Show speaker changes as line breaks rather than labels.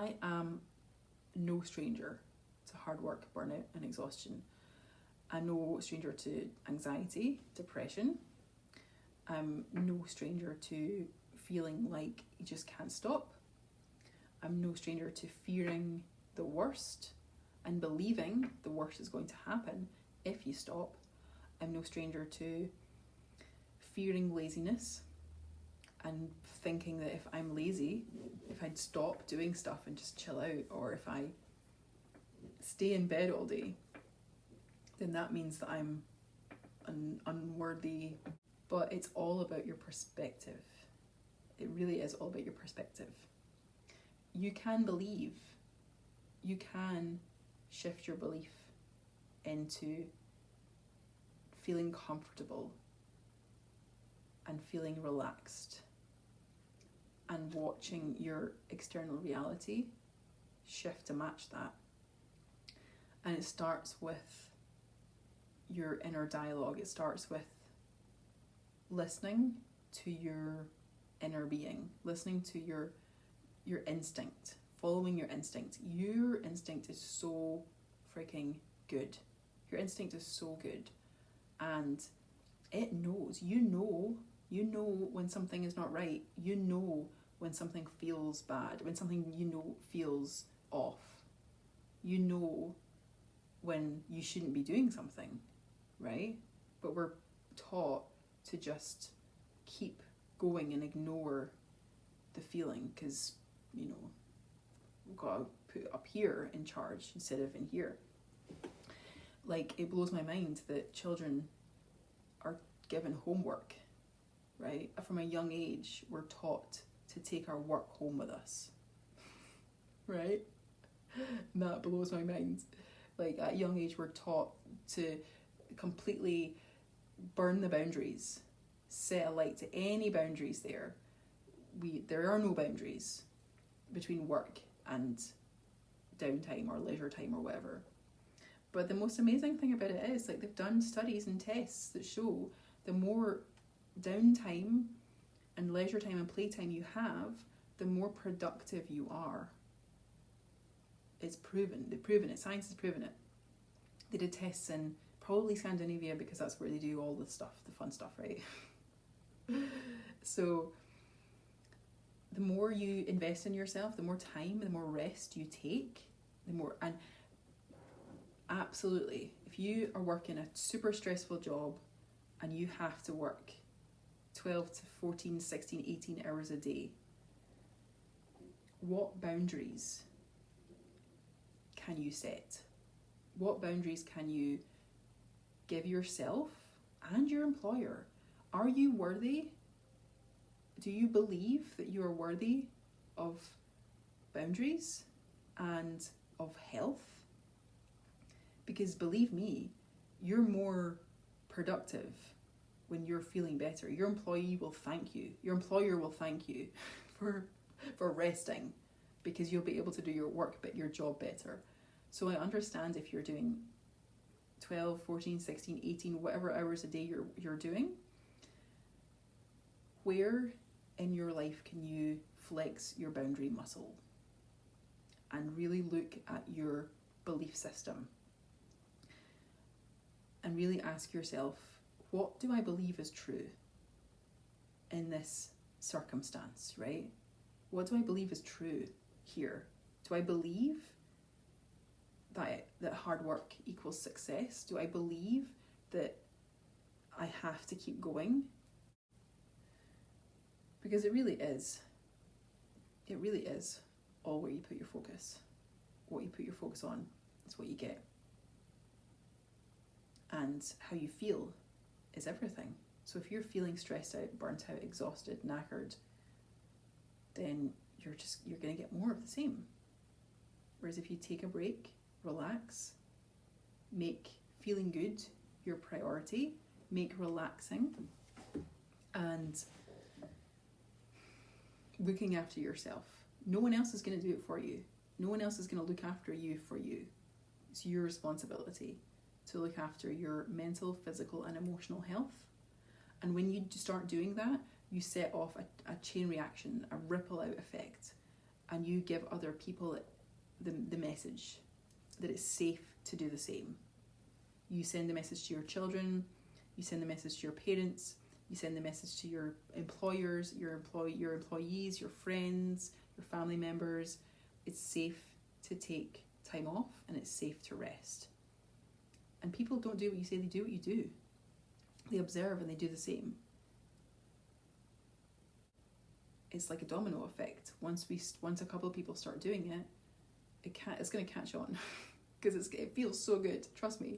I am no stranger to hard work, burnout, and exhaustion. I'm no stranger to anxiety, depression. I'm no stranger to feeling like you just can't stop. I'm no stranger to fearing the worst and believing the worst is going to happen if you stop. I'm no stranger to fearing laziness and thinking that if I'm lazy, if I'd stop doing stuff and just chill out, or if I stay in bed all day, then that means that I'm unworthy. But it's all about your perspective. It really is all about your perspective. You can believe, you can shift your belief into feeling comfortable and feeling relaxed and watching your external reality shift to match that. And it starts with your inner dialogue. It starts with listening to your inner being, listening to your instinct, following your instinct. Your instinct is so freaking good. Your instinct is so good. And it knows, you know when something is not right. You know when something feels bad, when something feels off. You know when you shouldn't be doing something, right? But we're taught to just keep going and ignore the feeling because, we've got to put it up here in charge instead of in here. Like, it blows my mind that children are given homework, right? From a young age, we're taught to take our work home with us, right? And that blows my mind. Like, at a young age, we're taught to completely burn the boundaries, set a light to any boundaries there. There are no boundaries between work and downtime or leisure time or whatever. But the most amazing thing about it is, like, they've done studies and tests that show the more downtime and leisure time and playtime you have, the more productive you are. It's proven. They've proven it. Science has proven it. They did tests in probably Scandinavia because that's where they do all the stuff, the fun stuff, right? So the more you invest in yourself, the more time, the more rest you take, the more. And absolutely, if you are working a super stressful job and you have to work 12 to 14, 16, 18 hours a day, what boundaries can you set? What boundaries can you give yourself and your employer? Are you worthy? Do you believe that you are worthy of boundaries and of health? Because believe me, you're more productive when you're feeling better. Your employee will thank you. Your employer will thank you for resting, because you'll be able to do your job better. So I understand if you're doing 12, 14, 16, 18, whatever hours a day you're doing. Where in your life can you flex your boundary muscle and really look at your belief system and really ask yourself, what do I believe is true in this circumstance, right? What do I believe is true here? Do I believe that hard work equals success? Do I believe that I have to keep going? Because it really is all where you put your focus. What you put your focus on is what you get. And how you feel is everything. So if you're feeling stressed out, burnt out, exhausted, knackered, then you're going to get more of the same. Whereas if you take a break, relax, make feeling good your priority, make relaxing and looking after yourself. No one else is going to do it for you. No one else is going to look after you for you. It's your responsibility to look after your mental, physical and emotional health. And when you start doing that, you set off a chain reaction, a ripple out effect. and you give other people the message that it's safe to do the same. You send the message to your children, you send the message to your parents, you send the message to your employers, your employees, your friends, your family members. It's safe to take time off, and it's safe to rest. And people don't do what you say, they do what you do. They observe and they do the same. It's like a domino effect. Once a couple of people start doing it, it's going to catch on because it feels so good. Trust me.